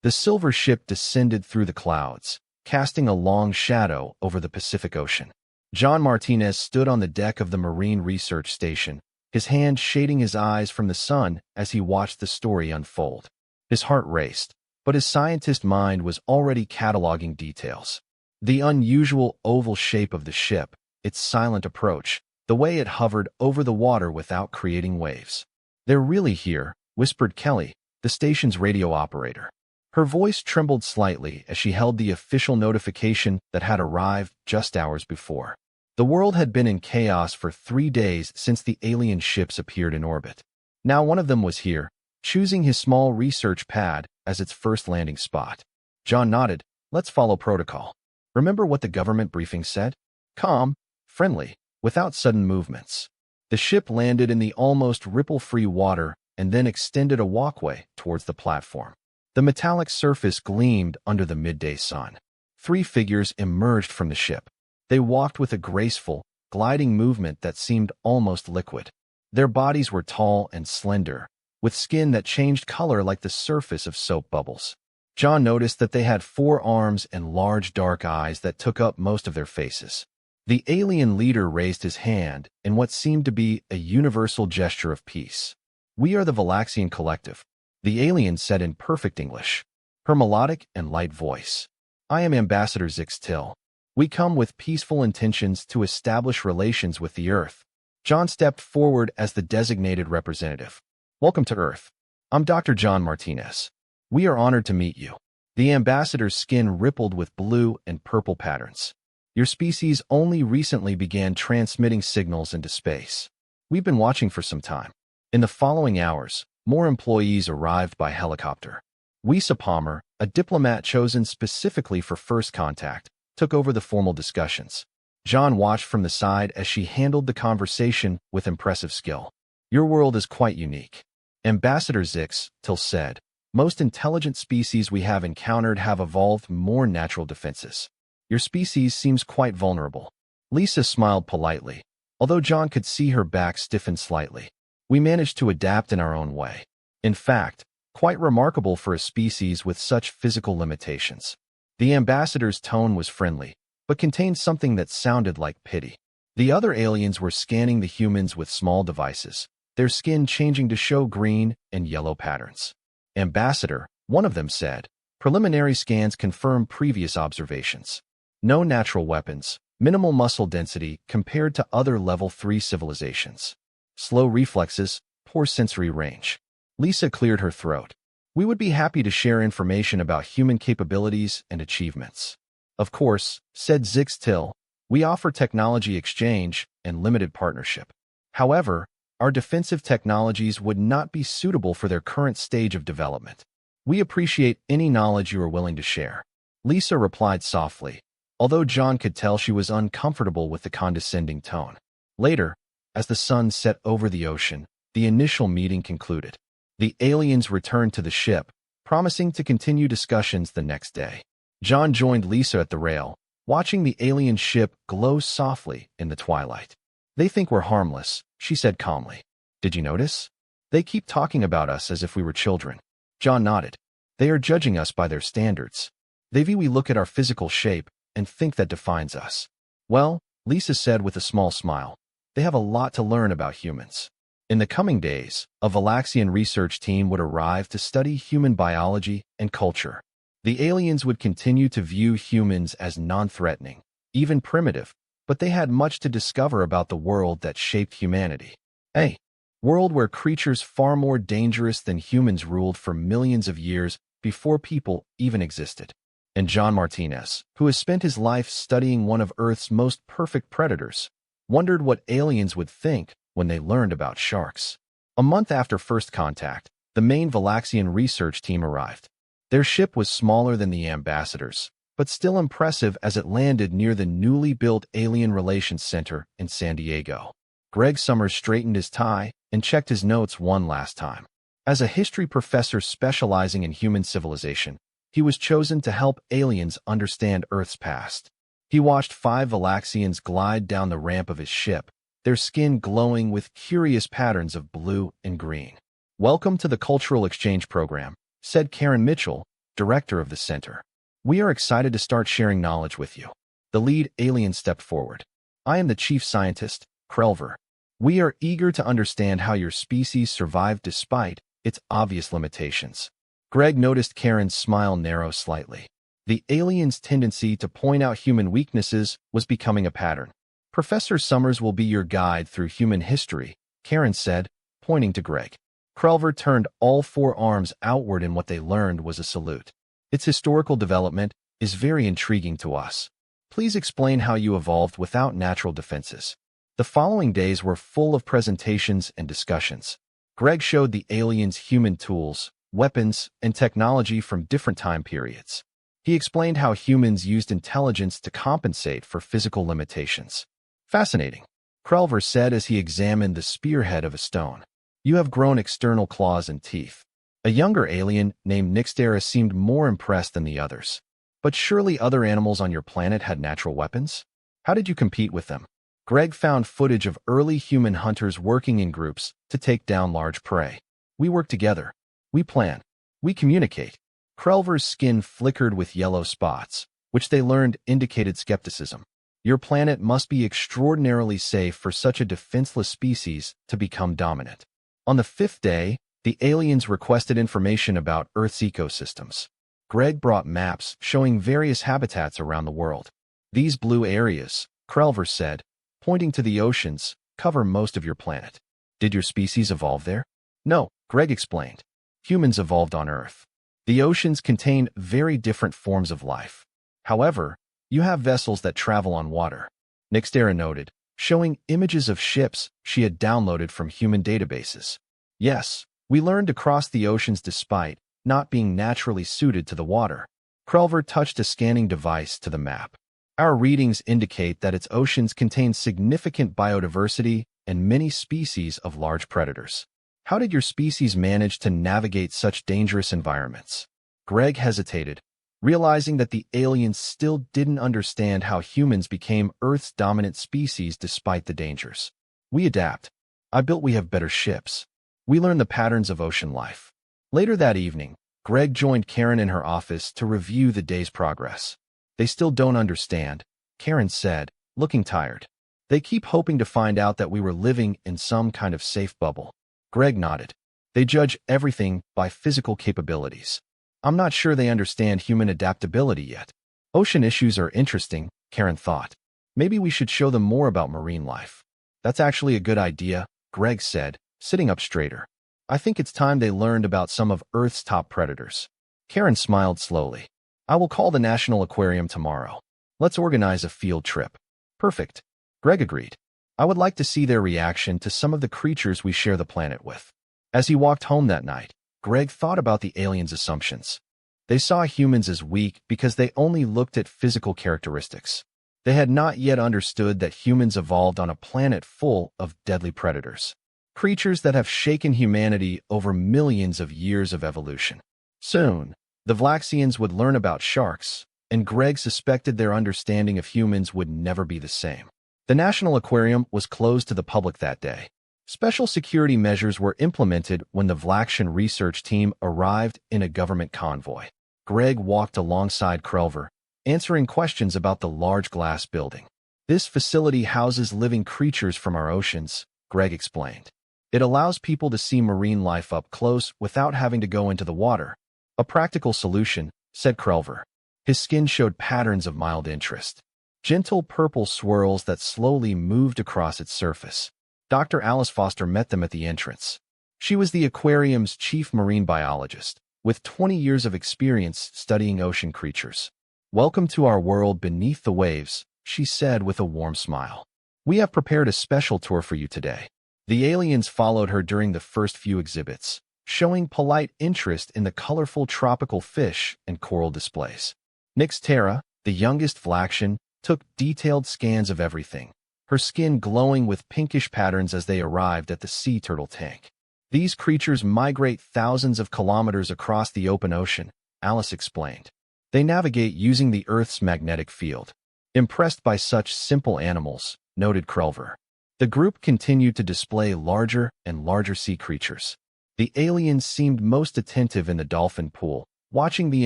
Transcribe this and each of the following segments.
The silver ship descended through the clouds, casting a long shadow over the Pacific Ocean. John Martinez stood on the deck of the Marine Research Station, his hand shading his eyes from the sun as he watched the story unfold. His heart raced, but his scientist mind was already cataloging details. The unusual oval shape of the ship, its silent approach, the way it hovered over the water without creating waves. "They're really here," whispered Kelly, the station's radio operator. Her voice trembled slightly as she held the official notification that had arrived just hours before. The world had been in chaos for 3 days since the alien ships appeared in orbit. Now one of them was here, choosing his small research pad as its first landing spot. John nodded. "Let's follow protocol. Remember what the government briefing said? Calm, friendly, without sudden movements." The ship landed in the almost ripple-free water and then extended a walkway towards the platform. The metallic surface gleamed under the midday sun. 3 figures emerged from the ship. They walked with a graceful, gliding movement that seemed almost liquid. Their bodies were tall and slender, with skin that changed color like the surface of soap bubbles. John noticed that they had 4 arms and large dark eyes that took up most of their faces. The alien leader raised his hand in what seemed to be a universal gesture of peace. "We are the Valaxian Collective," the alien said in perfect English, her melodic and light voice. "I am Ambassador Zix Till. We come with peaceful intentions to establish relations with the Earth." John stepped forward as the designated representative. "Welcome to Earth. I'm Dr. John Martinez. We are honored to meet you." The ambassador's skin rippled with blue and purple patterns. "Your species only recently began transmitting signals into space. We've been watching for some time." In the following hours, more employees arrived by helicopter. Wisa Palmer, a diplomat chosen specifically for first contact, took over the formal discussions. John watched from the side as she handled the conversation with impressive skill. "Your world is quite unique," Ambassador Zix Till said. "Most intelligent species we have encountered have evolved more natural defenses. Your species seems quite vulnerable." Lisa smiled politely, although John could see her back stiffen slightly. "We managed to adapt in our own way. In fact, quite remarkable for a species with such physical limitations." The ambassador's tone was friendly, but contained something that sounded like pity. The other aliens were scanning the humans with small devices, their skin changing to show green and yellow patterns. "Ambassador," one of them said, "preliminary scans confirm previous observations. No natural weapons, minimal muscle density compared to other level 3 civilizations. Slow reflexes, poor sensory range." Lisa cleared her throat. "We would be happy to share information about human capabilities and achievements." "Of course," said Zix Till, "we offer technology exchange and limited partnership. However, our defensive technologies would not be suitable for their current stage of development. We appreciate any knowledge you are willing to share." Lisa replied softly, although John could tell she was uncomfortable with the condescending tone. Later, as the sun set over the ocean, the initial meeting concluded. The aliens returned to the ship, promising to continue discussions the next day. John joined Lisa at the rail, watching the alien ship glow softly in the twilight. "They think we're harmless," she said calmly. "Did you notice? They keep talking about us as if we were children." John nodded. "They are judging us by their standards. They view we look at our physical shape and think that defines us." "Well," Lisa said with a small smile, "they have a lot to learn about humans." In the coming days, a Valaxian research team would arrive to study human biology and culture. The aliens would continue to view humans as non-threatening, even primitive, but they had much to discover about the world that shaped humanity. A world where creatures far more dangerous than humans ruled for millions of years before people even existed. And John Martinez, who has spent his life studying one of Earth's most perfect predators, wondered what aliens would think when they learned about sharks. A month after first contact, the main Valaxian research team arrived. Their ship was smaller than the ambassadors, but still impressive as it landed near the newly built Alien Relations Center in San Diego. Greg Summers straightened his tie and checked his notes one last time. As a history professor specializing in human civilization, he was chosen to help aliens understand Earth's past. He watched 5 Valaxians glide down the ramp of his ship, their skin glowing with curious patterns of blue and green. "Welcome to the Cultural Exchange Program," said Karen Mitchell, director of the center. "We are excited to start sharing knowledge with you." The lead alien stepped forward. "I am the chief scientist, Krelver. We are eager to understand how your species survived despite its obvious limitations." Greg noticed Karen's smile narrow slightly. The alien's tendency to point out human weaknesses was becoming a pattern. "Professor Summers will be your guide through human history," Karen said, pointing to Greg. Krelver turned all four arms outward in what they learned was a salute. "Its historical development is very intriguing to us. Please explain how you evolved without natural defenses." The following days were full of presentations and discussions. Greg showed the aliens human tools, weapons, and technology from different time periods. He explained how humans used intelligence to compensate for physical limitations. "Fascinating," Krelver said as he examined the spearhead of a stone. "You have grown external claws and teeth." A younger alien named Nixtera seemed more impressed than the others. "But surely other animals on your planet had natural weapons? How did you compete with them?" Greg found footage of early human hunters working in groups to take down large prey. "We work together. We plan. We communicate." Krelver's skin flickered with yellow spots, which they learned indicated skepticism. "Your planet must be extraordinarily safe for such a defenseless species to become dominant." On the fifth day, the aliens requested information about Earth's ecosystems. Greg brought maps showing various habitats around the world. "These blue areas," Krelver said, pointing to the oceans, "cover most of your planet." "Did your species evolve there?" "No," Greg explained. "Humans evolved on Earth. The oceans contain very different forms of life. However, you have vessels that travel on water," Nixtera noted, showing images of ships she had downloaded from human databases. "Yes, we learned to cross the oceans despite not being naturally suited to the water." Krelver touched a scanning device to the map. "Our readings indicate that its oceans contain significant biodiversity and many species of large predators. How did your species manage to navigate such dangerous environments?" Greg hesitated, realizing that the aliens still didn't understand how humans became Earth's dominant species despite the dangers. "We adapt. We have better ships. We learn the patterns of ocean life." Later that evening, Greg joined Karen in her office to review the day's progress. "They still don't understand," Karen said, looking tired. "They keep hoping to find out that we were living in some kind of safe bubble." Greg nodded. "They judge everything by physical capabilities. I'm not sure they understand human adaptability yet." "Ocean issues are interesting," Karen thought. "Maybe we should show them more about marine life." "That's actually a good idea," Greg said, sitting up straighter. "I think it's time they learned about some of Earth's top predators." Karen smiled slowly. "I will call the National Aquarium tomorrow. Let's organize a field trip." "Perfect," Greg agreed. "I would like to see their reaction to some of the creatures we share the planet with." As he walked home that night, Greg thought about the aliens' assumptions. They saw humans as weak because they only looked at physical characteristics. They had not yet understood that humans evolved on a planet full of deadly predators, creatures that have shaken humanity over millions of years of evolution. Soon, the Vlaxians would learn about sharks, and Greg suspected their understanding of humans would never be the same. The National Aquarium was closed to the public that day. Special security measures were implemented when the Vlaxian research team arrived in a government convoy. Greg walked alongside Krelver, answering questions about the large glass building. "This facility houses living creatures from our oceans," Greg explained. "It allows people to see marine life up close without having to go into the water." "A practical solution," said Krelver. His skin showed patterns of mild interest, gentle purple swirls that slowly moved across its surface. Dr. Alice Foster met them at the entrance. She was the aquarium's chief marine biologist, with 20 years of experience studying ocean creatures. "Welcome to our world beneath the waves," she said with a warm smile. "We have prepared a special tour for you today." The aliens followed her during the first few exhibits, showing polite interest in the colorful tropical fish and coral displays. Nixtera, the youngest Vlaxian, took detailed scans of everything, her skin glowing with pinkish patterns as they arrived at the sea turtle tank. "These creatures migrate thousands of kilometers across the open ocean," Alice explained. "They navigate using the Earth's magnetic field." Impressed by such simple animals, noted Krelver. The group continued to display larger and larger sea creatures. The aliens seemed most attentive in the dolphin pool, watching the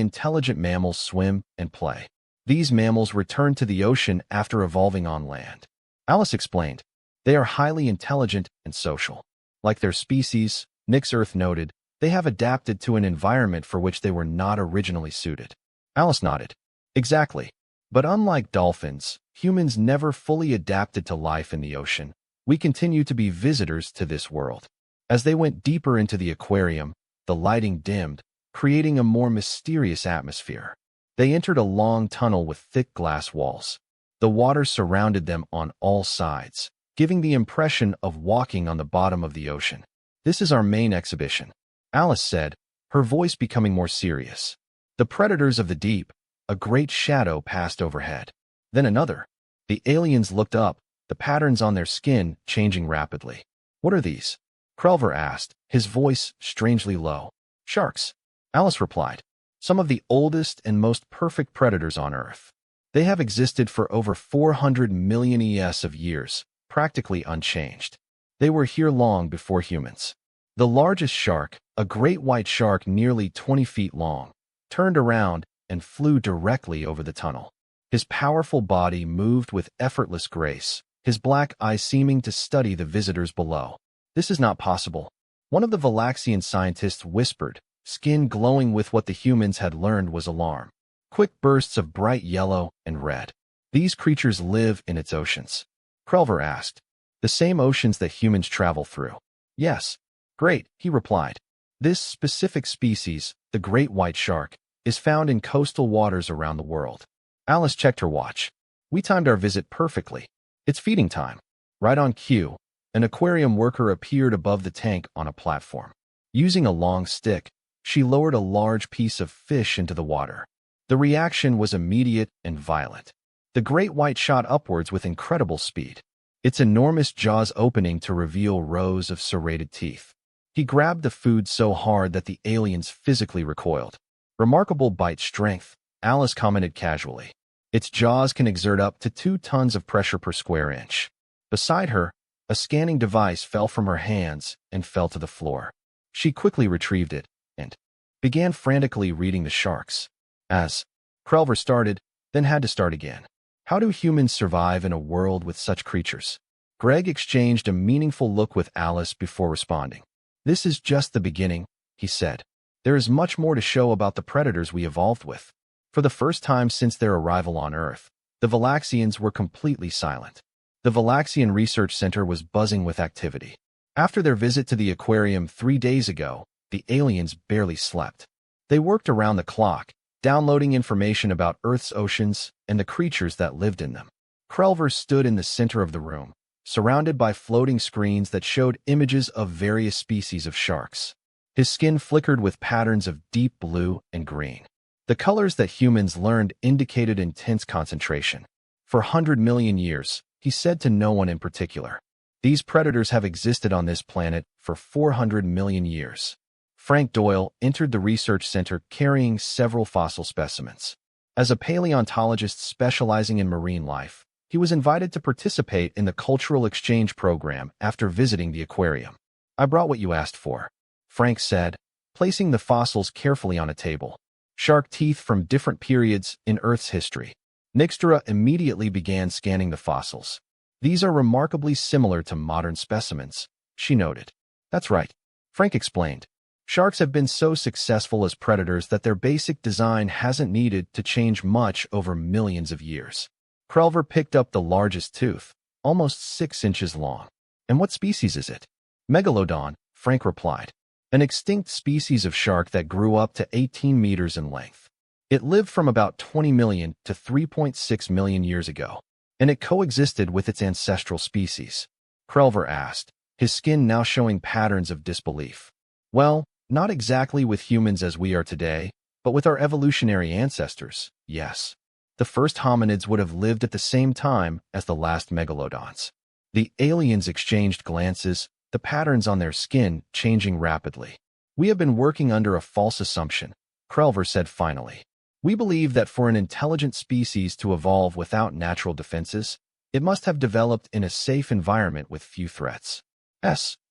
intelligent mammals swim and play. These mammals returned to the ocean after evolving on land. Alice explained, they are highly intelligent and social. Like their species, Nick's Earth noted, they have adapted to an environment for which they were not originally suited. Alice nodded. Exactly. But unlike dolphins, humans never fully adapted to life in the ocean. We continue to be visitors to this world. As they went deeper into the aquarium, the lighting dimmed, creating a more mysterious atmosphere. They entered a long tunnel with thick glass walls. The water surrounded them on all sides, giving the impression of walking on the bottom of the ocean. This is our main exhibition, Alice said, her voice becoming more serious. The predators of the deep. A great shadow passed overhead. Then another. The aliens looked up, the patterns on their skin changing rapidly. What are these? Krelver asked, his voice strangely low. Sharks, Alice replied. Some of the oldest and most perfect predators on Earth. They have existed for over 400 million years, practically unchanged. They were here long before humans. The largest shark, a great white shark nearly 20 feet long, turned around and flew directly over the tunnel. His powerful body moved with effortless grace, his black eyes seeming to study the visitors below. This is not possible. One of the Valaxian scientists whispered, skin glowing with what the humans had learned was alarm. Quick bursts of bright yellow and red. These creatures live in its oceans. Krelver asked. The same oceans that humans travel through. Yes. Great, he replied. This specific species, the great white shark, is found in coastal waters around the world. Alice checked her watch. We timed our visit perfectly. It's feeding time. Right on cue, an aquarium worker appeared above the tank on a platform. Using a long stick, she lowered a large piece of fish into the water. The reaction was immediate and violent. The great white shot upwards with incredible speed, its enormous jaws opening to reveal rows of serrated teeth. He grabbed the food so hard that the aliens physically recoiled. Remarkable bite strength, Alice commented casually. Its jaws can exert up to 2 tons of pressure per square inch. Beside her, a scanning device fell from her hands and fell to the floor. She quickly retrieved it and began frantically reading the sharks. As Krelver started, then had to start again. How do humans survive in a world with such creatures? Greg exchanged a meaningful look with Alice before responding. This is just the beginning, he said. There is much more to show about the predators we evolved with. For the first time since their arrival on Earth, the Valaxians were completely silent. The Valaxian Research Center was buzzing with activity. After their visit to the aquarium 3 days ago, the aliens barely slept. They worked around the clock, downloading information about Earth's oceans and the creatures that lived in them. Krelver stood in the center of the room, surrounded by floating screens that showed images of various species of sharks. His skin flickered with patterns of deep blue and green. The colors that humans learned indicated intense concentration. For 100 million years, he said to no one in particular. These predators have existed on this planet for 400 million years. Frank Doyle entered the research center carrying several fossil specimens. As a paleontologist specializing in marine life, he was invited to participate in the cultural exchange program after visiting the aquarium. I brought what you asked for, Frank said, placing the fossils carefully on a table. Shark teeth from different periods in Earth's history. Nixtra immediately began scanning the fossils. These are remarkably similar to modern specimens, she noted. That's right, Frank explained. Sharks have been so successful as predators that their basic design hasn't needed to change much over millions of years. Krelver picked up the largest tooth, almost 6 inches long. And what species is it? Megalodon, Frank replied. An extinct species of shark that grew up to 18 meters in length. It lived from about 20 million to 3.6 million years ago, and it coexisted with its ancestral species. Krelver asked, his skin now showing patterns of disbelief. Well, not exactly with humans as we are today, but with our evolutionary ancestors, yes. The first hominids would have lived at the same time as the last megalodons. The aliens exchanged glances, the patterns on their skin changing rapidly. We have been working under a false assumption, Krelver said finally. We believe that for an intelligent species to evolve without natural defenses, it must have developed in a safe environment with few threats.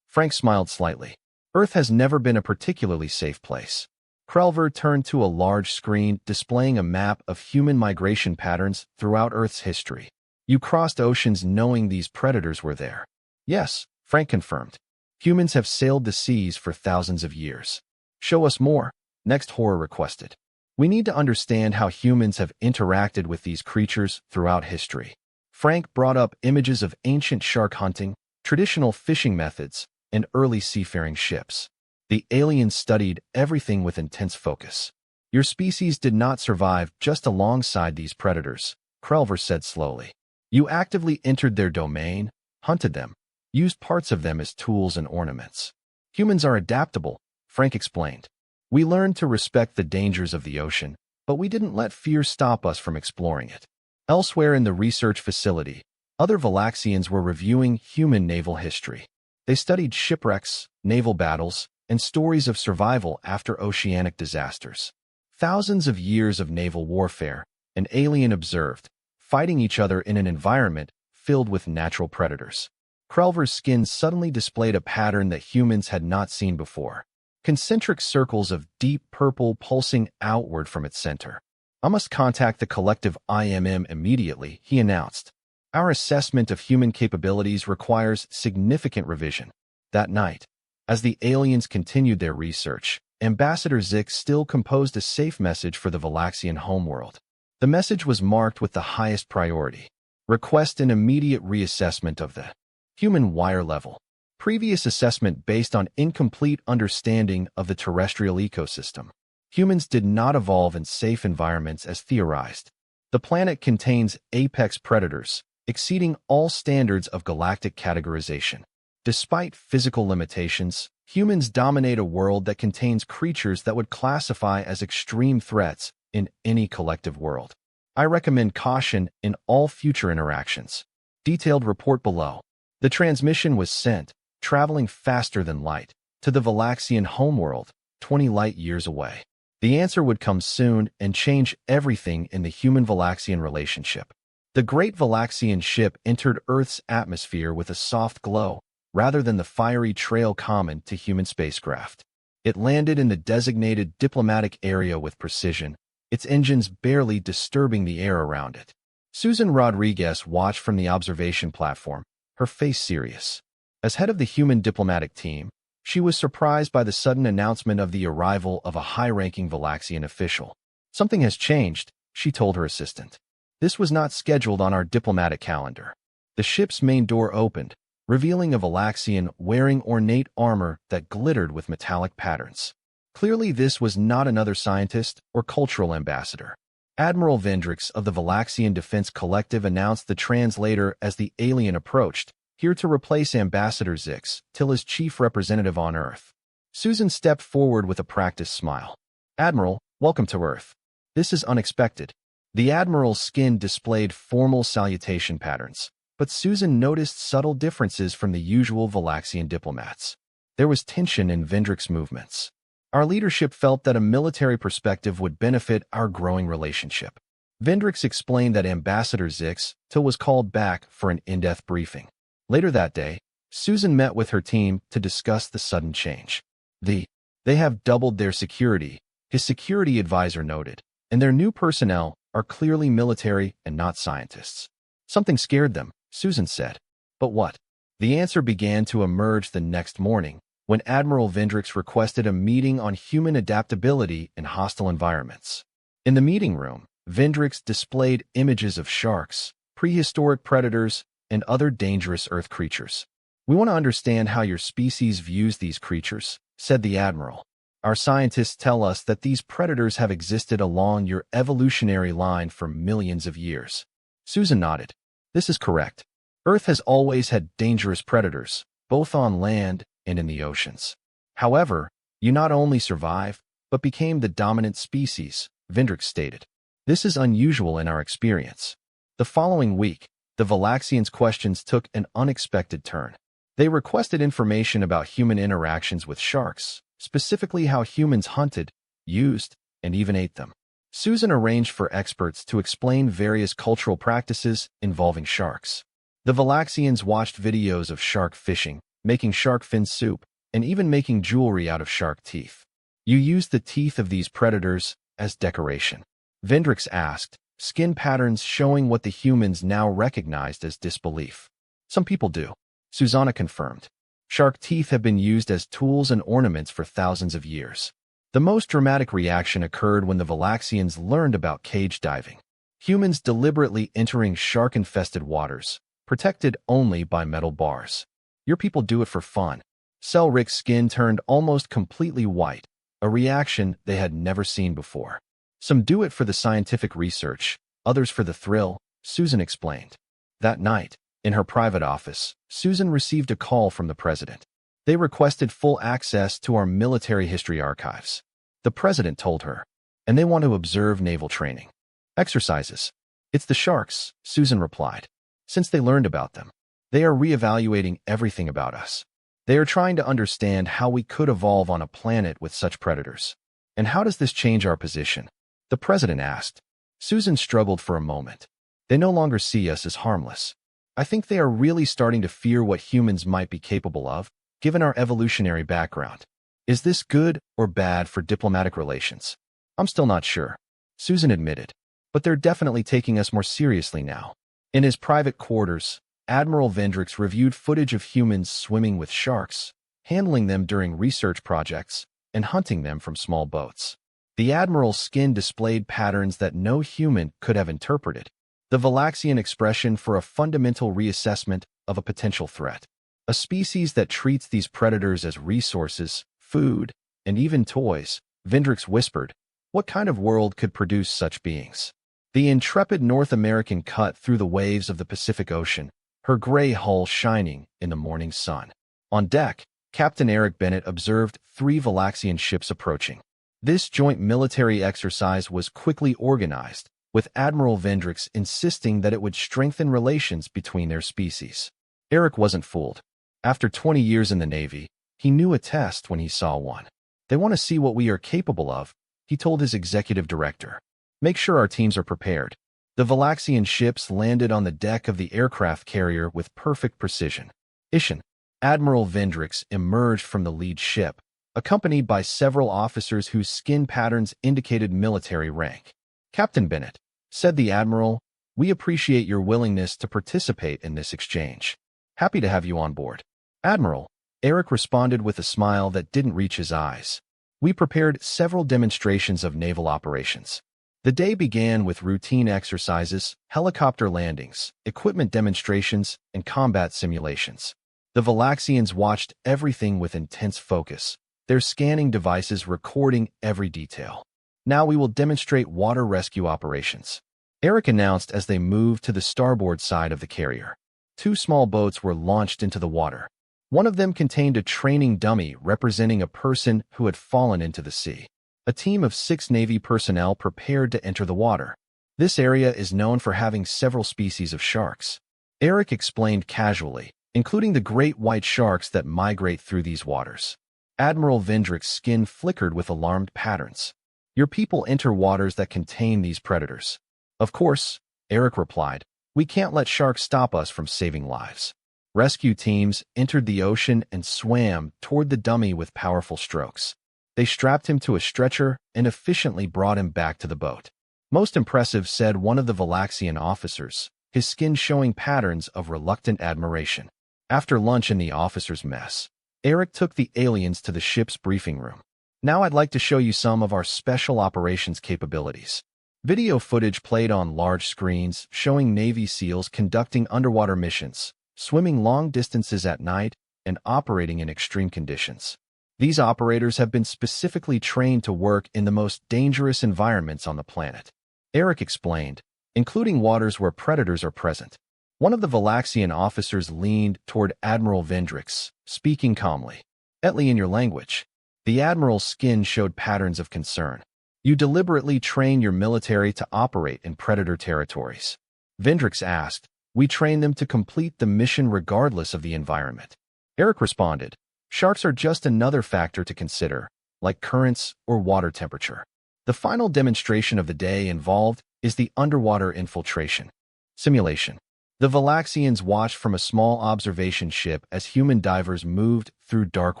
Frank smiled slightly. Earth has never been a particularly safe place. Krelver turned to a large screen displaying a map of human migration patterns throughout Earth's history. You crossed oceans knowing these predators were there. Yes, Frank confirmed. Humans have sailed the seas for thousands of years. Show us more, Next Horror requested. We need to understand how humans have interacted with these creatures throughout history. Frank brought up images of ancient shark hunting, traditional fishing methods, and early seafaring ships. The aliens studied everything with intense focus. Your species did not survive just alongside these predators, Krelver said slowly. You actively entered their domain, hunted them, used parts of them as tools and ornaments. Humans are adaptable, Frank explained. We learned to respect the dangers of the ocean, but we didn't let fear stop us from exploring it. Elsewhere in the research facility, other Valaxians were reviewing human naval history. They studied shipwrecks, naval battles, and stories of survival after oceanic disasters. Thousands of years of naval warfare, an alien observed, fighting each other in an environment filled with natural predators. Krelver's skin suddenly displayed a pattern that humans had not seen before. Concentric circles of deep purple pulsing outward from its center. I must contact the collective IMM immediately, he announced. Our assessment of human capabilities requires significant revision. That night, as the aliens continued their research, Ambassador Zix still composed a safe message for the Valaxian homeworld. The message was marked with the highest priority. Request an immediate reassessment of the human wire level. Previous assessment based on incomplete understanding of the terrestrial ecosystem. Humans did not evolve in safe environments as theorized. The planet contains apex predators, exceeding all standards of galactic categorization. Despite physical limitations, humans dominate a world that contains creatures that would classify as extreme threats in any collective world. I recommend caution in all future interactions. Detailed report below. The transmission was sent, traveling faster than light, to the Valaxian homeworld, 20 light-years away. The answer would come soon and change everything in the human-Valaxian relationship. The great Valaxian ship entered Earth's atmosphere with a soft glow, rather than the fiery trail common to human spacecraft. It landed in the designated diplomatic area with precision, its engines barely disturbing the air around it. Susan Rodriguez watched from the observation platform, her face serious. As head of the human diplomatic team, she was surprised by the sudden announcement of the arrival of a high-ranking Valaxian official. Something has changed, she told her assistant. This was not scheduled on our diplomatic calendar. The ship's main door opened, revealing a Valaxian wearing ornate armor that glittered with metallic patterns. Clearly this was not another scientist or cultural ambassador. Admiral Vendrix of the Valaxian Defense Collective announced the translator as the alien approached, here to replace Ambassador Zix, Tilla's chief representative on Earth. Susan stepped forward with a practiced smile. Admiral, welcome to Earth. This is unexpected. The Admiral's skin displayed formal salutation patterns, but Susan noticed subtle differences from the usual Valaxian diplomats. There was tension in Vendrix's movements. Our leadership felt that a military perspective would benefit our growing relationship. Vendrix explained that Ambassador Zix Till was called back for an in-depth briefing. Later that day, Susan met with her team to discuss the sudden change. They have doubled their security, his security advisor noted, and their new personnel are clearly military and not scientists. Something scared them, Susan said. But what? The answer began to emerge the next morning, when Admiral Vendrix requested a meeting on human adaptability in hostile environments. In the meeting room, Vendrix displayed images of sharks, prehistoric predators, and other dangerous Earth creatures. We want to understand how your species views these creatures, said the Admiral. Our scientists tell us that these predators have existed along your evolutionary line for millions of years. Susan nodded. This is correct. Earth has always had dangerous predators, both on land and in the oceans. However, you not only survived, but became the dominant species, Vendrix stated. This is unusual in our experience. The following week, the Valaxians' questions took an unexpected turn. They requested information about human interactions with sharks, specifically how humans hunted, used, and even ate them. Susan arranged for experts to explain various cultural practices involving sharks. The Valaxians watched videos of shark fishing, making shark fin soup, and even making jewelry out of shark teeth. You use the teeth of these predators as decoration. Vendrix asked, skin patterns showing what the humans now recognized as disbelief. Some people do. Susanna confirmed. Shark teeth have been used as tools and ornaments for thousands of years. The most dramatic reaction occurred when the Valaxians learned about cage diving. Humans deliberately entering shark-infested waters, protected only by metal bars. Your people do it for fun. Selric's skin turned almost completely white, a reaction they had never seen before. Some do it for the scientific research, others for the thrill, Susan explained. That night, in her private office, Susan received a call from the president. They requested full access to our military history archives. The president told her, and they want to observe naval training. Exercises. It's the sharks, Susan replied. Since they learned about them, they are reevaluating everything about us. They are trying to understand how we could evolve on a planet with such predators. And how does this change our position? The president asked. Susan struggled for a moment. They no longer see us as harmless. I think they are really starting to fear what humans might be capable of, given our evolutionary background. Is this good or bad for diplomatic relations? I'm still not sure, Susan admitted. But they're definitely taking us more seriously now. In his private quarters, Admiral Vendrix reviewed footage of humans swimming with sharks, handling them during research projects, and hunting them from small boats. The Admiral's skin displayed patterns that no human could have interpreted, the Valaxian expression for a fundamental reassessment of a potential threat. A species that treats these predators as resources, food, and even toys, Vendrix whispered. What kind of world could produce such beings? The intrepid North American cut through the waves of the Pacific Ocean, her gray hull shining in the morning sun. On deck, Captain Eric Bennett observed 3 Valaxian ships approaching. This joint military exercise was quickly organized, with Admiral Vendrix insisting that it would strengthen relations between their species. Eric wasn't fooled. After 20 years in the Navy, he knew a test when he saw one. They want to see what we are capable of, he told his executive director. Make sure our teams are prepared. The Valaxian ships landed on the deck of the aircraft carrier with perfect precision. Ishin, Admiral Vendrix emerged from the lead ship, accompanied by several officers whose skin patterns indicated military rank. Captain Bennett, said the Admiral, we appreciate your willingness to participate in this exchange. Happy to have you on board. Admiral, Eric responded with a smile that didn't reach his eyes. We prepared several demonstrations of naval operations. The day began with routine exercises, helicopter landings, equipment demonstrations, and combat simulations. The Valaxians watched everything with intense focus, their scanning devices recording every detail. Now we will demonstrate water rescue operations, Eric announced as they moved to the starboard side of the carrier. 2 small boats were launched into the water. One of them contained a training dummy representing a person who had fallen into the sea. A team of 6 Navy personnel prepared to enter the water. This area is known for having several species of sharks. Eric explained casually, including the great white sharks that migrate through these waters. Admiral Vendrix's skin flickered with alarmed patterns. Your people enter waters that contain these predators. Of course, Eric replied, we can't let sharks stop us from saving lives. Rescue teams entered the ocean and swam toward the dummy with powerful strokes. They strapped him to a stretcher and efficiently brought him back to the boat. Most impressive, said one of the Valaxian officers, his skin showing patterns of reluctant admiration. After lunch in the officers' mess, Eric took the aliens to the ship's briefing room. Now I'd like to show you some of our special operations capabilities. Video footage played on large screens showing Navy SEALs conducting underwater missions, swimming long distances at night, and operating in extreme conditions. These operators have been specifically trained to work in the most dangerous environments on the planet. Eric explained, including waters where predators are present. One of the Valaxian officers leaned toward Admiral Vendrix, speaking calmly. Etly in your language. The Admiral's skin showed patterns of concern. You deliberately train your military to operate in predator territories. Vendrix asked, we train them to complete the mission regardless of the environment. Eric responded, sharks are just another factor to consider, like currents or water temperature. The final demonstration of the day involved is the underwater infiltration simulation. The Valaxians watched from a small observation ship as human divers moved through dark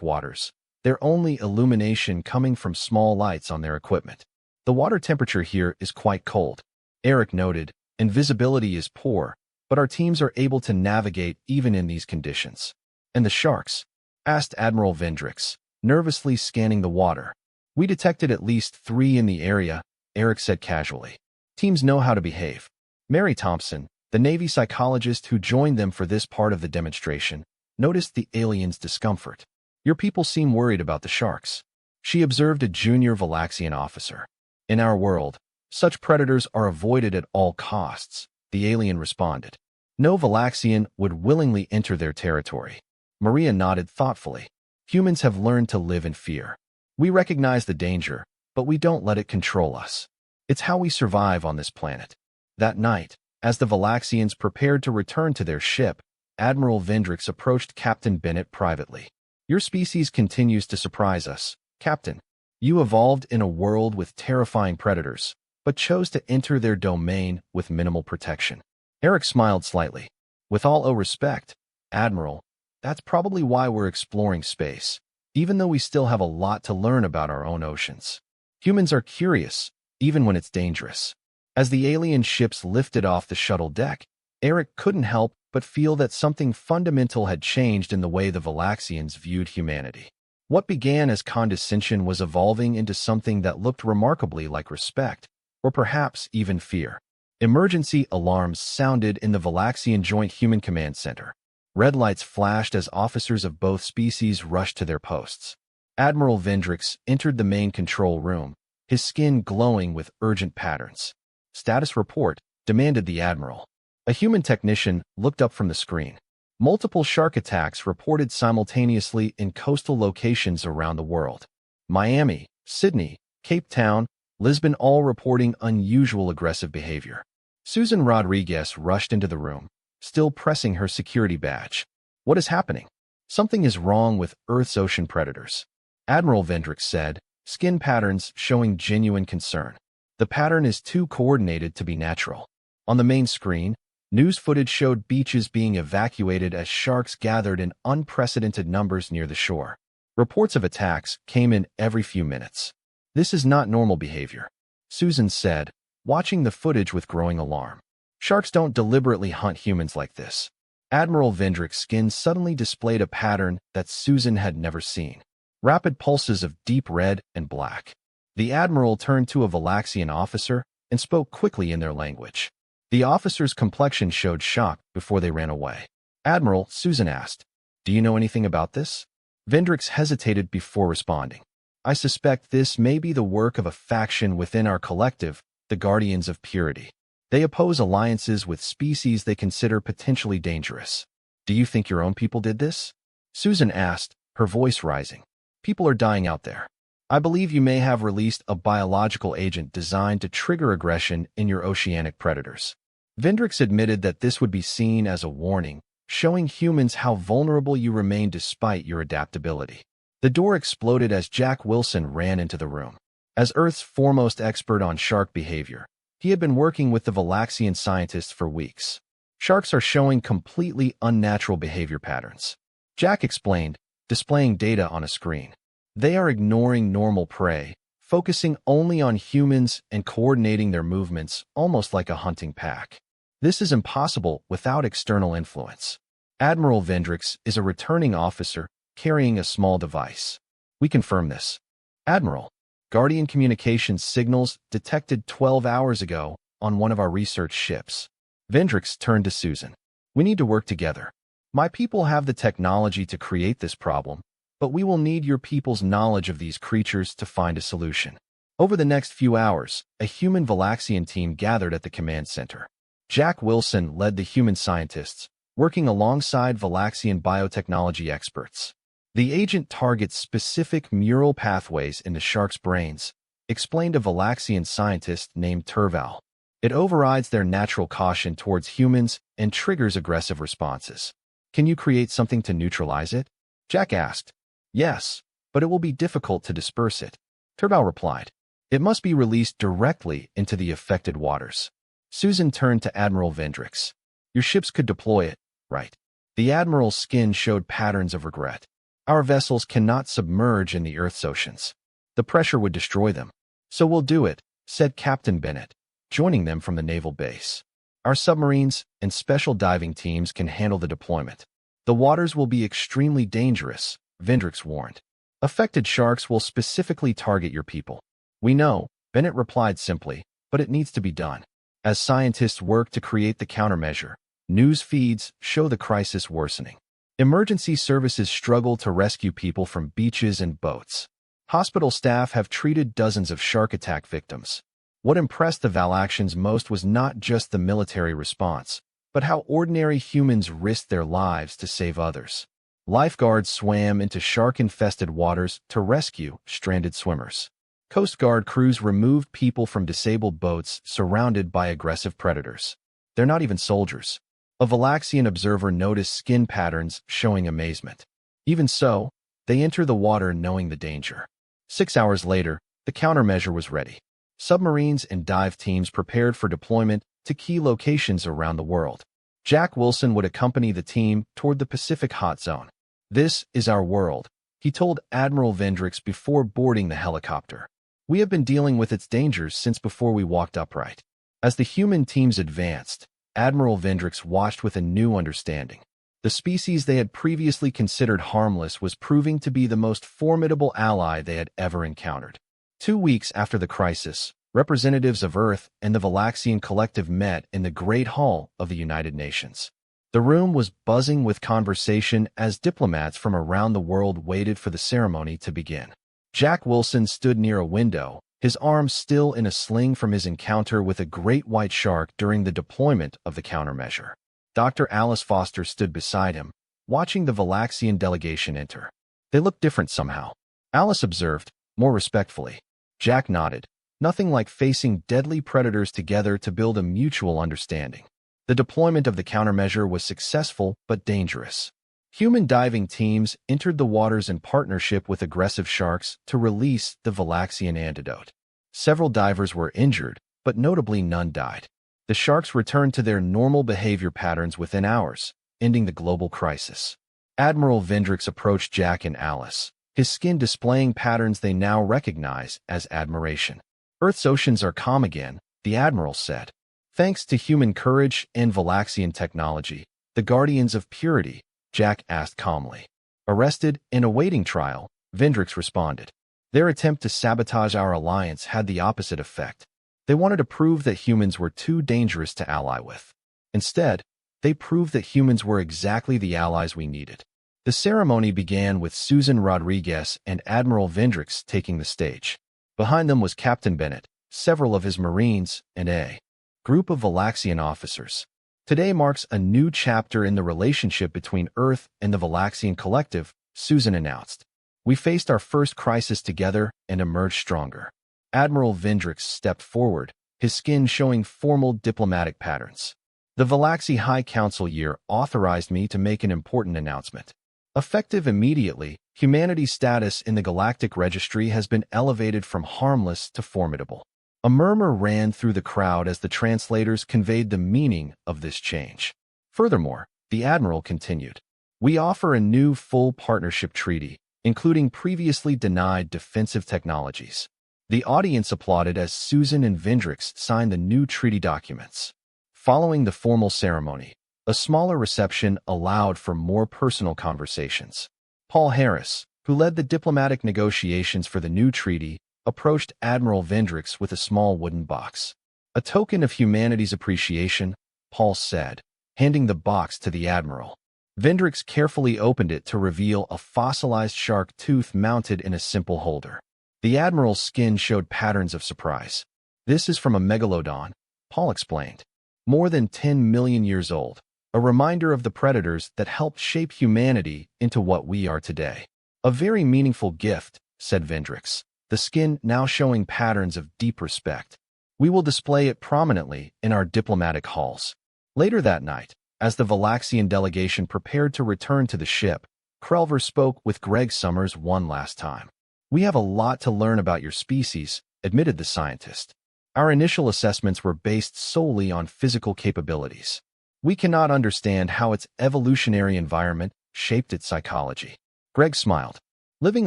waters, their only illumination coming from small lights on their equipment. The water temperature here is quite cold, Eric noted, and visibility is poor, but our teams are able to navigate even in these conditions. And the sharks? Asked Admiral Vendrix, nervously scanning the water. We detected at least 3 in the area, Eric said casually. Teams know how to behave. Mary Thompson, the Navy psychologist who joined them for this part of the demonstration, noticed the aliens' discomfort. Your people seem worried about the sharks. She observed a junior Valaxian officer. In our world, such predators are avoided at all costs, the alien responded. No Valaxian would willingly enter their territory. Maria nodded thoughtfully. Humans have learned to live in fear. We recognize the danger, but we don't let it control us. It's how we survive on this planet. That night, as the Valaxians prepared to return to their ship, Admiral Vendrix approached Captain Bennett privately. Your species continues to surprise us, Captain. You evolved in a world with terrifying predators, but chose to enter their domain with minimal protection. Eric smiled slightly. With all respect, Admiral, that's probably why we're exploring space, even though we still have a lot to learn about our own oceans. Humans are curious, even when it's dangerous. As the alien ships lifted off the shuttle deck, Eric couldn't help but feel that something fundamental had changed in the way the Valaxians viewed humanity. What began as condescension was evolving into something that looked remarkably like respect, or perhaps even fear. Emergency alarms sounded in the Valaxian Joint Human Command Center. Red lights flashed as officers of both species rushed to their posts. Admiral Vendrix entered the main control room, his skin glowing with urgent patterns. Status report, demanded the Admiral. A human technician looked up from the screen. Multiple shark attacks reported simultaneously in coastal locations around the world. Miami, Sydney, Cape Town, Lisbon all reporting unusual aggressive behavior. Susan Rodriguez rushed into the room, still pressing her security badge. What is happening? Something is wrong with Earth's ocean predators. Admiral Vendrix said, skin patterns showing genuine concern. The pattern is too coordinated to be natural. On the main screen, news footage showed beaches being evacuated as sharks gathered in unprecedented numbers near the shore. Reports of attacks came in every few minutes. This is not normal behavior, Susan said, watching the footage with growing alarm. Sharks don't deliberately hunt humans like this. Admiral Vendrix's skin suddenly displayed a pattern that Susan had never seen. Rapid pulses of deep red and black. The Admiral turned to a Valaxian officer and spoke quickly in their language. The officer's complexion showed shock before they ran away. Admiral, Susan asked, do you know anything about this? Vendrix hesitated before responding. I suspect this may be the work of a faction within our collective, the Guardians of Purity. They oppose alliances with species they consider potentially dangerous. Do you think your own people did this? Susan asked, her voice rising. People are dying out there. I believe you may have released a biological agent designed to trigger aggression in your oceanic predators. Vendrix admitted that this would be seen as a warning, showing humans how vulnerable you remain despite your adaptability. The door exploded as Jack Wilson ran into the room. As Earth's foremost expert on shark behavior, he had been working with the Valaxian scientists for weeks. Sharks are showing completely unnatural behavior patterns. Jack explained, displaying data on a screen. They are ignoring normal prey, focusing only on humans and coordinating their movements almost like a hunting pack. This is impossible without external influence. Admiral Vendrix is a returning officer carrying a small device. We confirm this. Admiral, Guardian communications signals detected 12 hours ago on one of our research ships. Vendrix turned to Susan. We need to work together. My people have the technology to create this problem, but we will need your people's knowledge of these creatures to find a solution. Over the next few hours, a human Valaxian team gathered at the command center. Jack Wilson led the human scientists, working alongside Valaxian biotechnology experts. The agent targets specific neural pathways in the shark's brains, explained a Valaxian scientist named Turval. It overrides their natural caution towards humans and triggers aggressive responses. Can you create something to neutralize it? Jack asked. Yes, but it will be difficult to disperse it. Turval replied. It must be released directly into the affected waters. Susan turned to Admiral Vendrix. Your ships could deploy it, right? The Admiral's skin showed patterns of regret. Our vessels cannot submerge in the Earth's oceans. The pressure would destroy them. So we'll do it, said Captain Bennett, joining them from the naval base. Our submarines and special diving teams can handle the deployment. The waters will be extremely dangerous, Vendrix warned. Affected sharks will specifically target your people. We know, Bennett replied simply, but it needs to be done. As scientists work to create the countermeasure, news feeds show the crisis worsening. Emergency services struggle to rescue people from beaches and boats. Hospital staff have treated dozens of shark attack victims. What impressed the Valaxians most was not just the military response, but how ordinary humans risked their lives to save others. Lifeguards swam into shark-infested waters to rescue stranded swimmers. Coast Guard crews removed people from disabled boats surrounded by aggressive predators. They're not even soldiers. A Valaxian observer noticed skin patterns showing amazement. Even so, they enter the water knowing the danger. 6 hours later, the countermeasure was ready. Submarines and dive teams prepared for deployment to key locations around the world. Jack Wilson would accompany the team toward the Pacific hot zone. This is our world, he told Admiral Vendrix before boarding the helicopter. We have been dealing with its dangers since before we walked upright. As the human teams advanced, Admiral Vendrix watched with a new understanding. The species they had previously considered harmless was proving to be the most formidable ally they had ever encountered. 2 weeks after the crisis, representatives of Earth and the Valaxian Collective met in the Great Hall of the United Nations. The room was buzzing with conversation as diplomats from around the world waited for the ceremony to begin. Jack Wilson stood near a window, his arms still in a sling from his encounter with a great white shark during the deployment of the countermeasure. Dr. Alice Foster stood beside him, watching the Valaxian delegation enter. They looked different somehow. Alice observed, more respectfully. Jack nodded. Nothing like facing deadly predators together to build a mutual understanding. The deployment of the countermeasure was successful but dangerous. Human diving teams entered the waters in partnership with aggressive sharks to release the Valaxian antidote. Several divers were injured, but notably none died. The sharks returned to their normal behavior patterns within hours, ending the global crisis. Admiral Vendrix approached Jack and Alice, his skin displaying patterns they now recognize as admiration. Earth's oceans are calm again, the Admiral said. Thanks to human courage and Valaxian technology, the guardians of purity, Jack asked calmly. Arrested and awaiting trial, Vendrix responded. Their attempt to sabotage our alliance had the opposite effect. They wanted to prove that humans were too dangerous to ally with. Instead, they proved that humans were exactly the allies we needed. The ceremony began with Susan Rodriguez and Admiral Vendrix taking the stage. Behind them was Captain Bennett, several of his Marines, and a group of Valaxian officers. Today marks a new chapter in the relationship between Earth and the Valaxian Collective, Susan announced. We faced our first crisis together and emerged stronger. Admiral Vendrix stepped forward, his skin showing formal diplomatic patterns. The Valaxi High Council year authorized me to make an important announcement. Effective immediately, humanity's status in the Galactic Registry has been elevated from harmless to formidable. A murmur ran through the crowd as the translators conveyed the meaning of this change. Furthermore, the Admiral continued, we offer a new full partnership treaty, including previously denied defensive technologies. The audience applauded as Susan and Vendrix signed the new treaty documents. Following the formal ceremony, a smaller reception allowed for more personal conversations. Paul Harris, who led the diplomatic negotiations for the new treaty, approached Admiral Vendrix with a small wooden box. A token of humanity's appreciation, Paul said, handing the box to the Admiral. Vendrix carefully opened it to reveal a fossilized shark tooth mounted in a simple holder. The Admiral's skin showed patterns of surprise. This is from a megalodon, Paul explained. More than 10 million years old, a reminder of the predators that helped shape humanity into what we are today. A very meaningful gift, said Vendrix, the skin now showing patterns of deep respect. We will display it prominently in our diplomatic halls. Later that night, as the Valaxian delegation prepared to return to the ship, Krelver spoke with Greg Summers one last time. We have a lot to learn about your species, admitted the scientist. Our initial assessments were based solely on physical capabilities. We cannot understand how its evolutionary environment shaped its psychology. Greg smiled. Living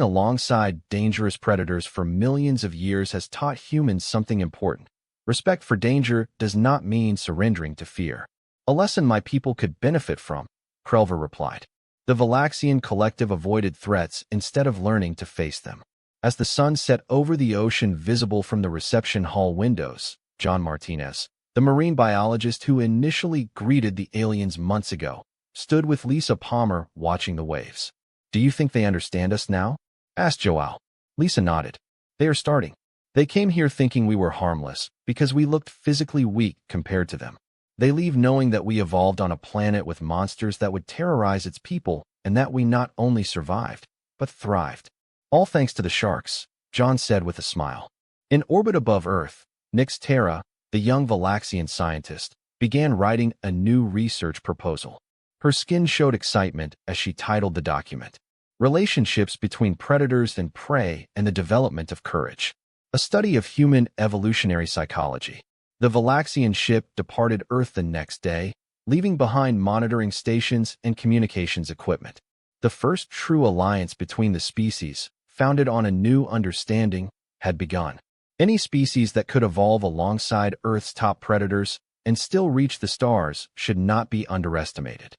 alongside dangerous predators for millions of years has taught humans something important. Respect for danger does not mean surrendering to fear. A lesson my people could benefit from, Krelver replied. The Valaxian collective avoided threats instead of learning to face them. As the sun set over the ocean visible from the reception hall windows, John Martinez, the marine biologist who initially greeted the aliens months ago, stood with Lisa Palmer watching the waves. Do you think they understand us now? Asked Joao. Lisa nodded. They are starting. They came here thinking we were harmless because we looked physically weak compared to them. They leave knowing that we evolved on a planet with monsters that would terrorize its people and that we not only survived, but thrived. All thanks to the sharks, John said with a smile. In orbit above Earth, Nix Terra, the young Valaxian scientist, began writing a new research proposal. Her skin showed excitement as she titled the document, Relationships Between Predators and Prey and the Development of Courage, a study of human evolutionary psychology. The Valaxian ship departed Earth the next day, leaving behind monitoring stations and communications equipment. The first true alliance between the species, founded on a new understanding, had begun. Any species that could evolve alongside Earth's top predators and still reach the stars should not be underestimated.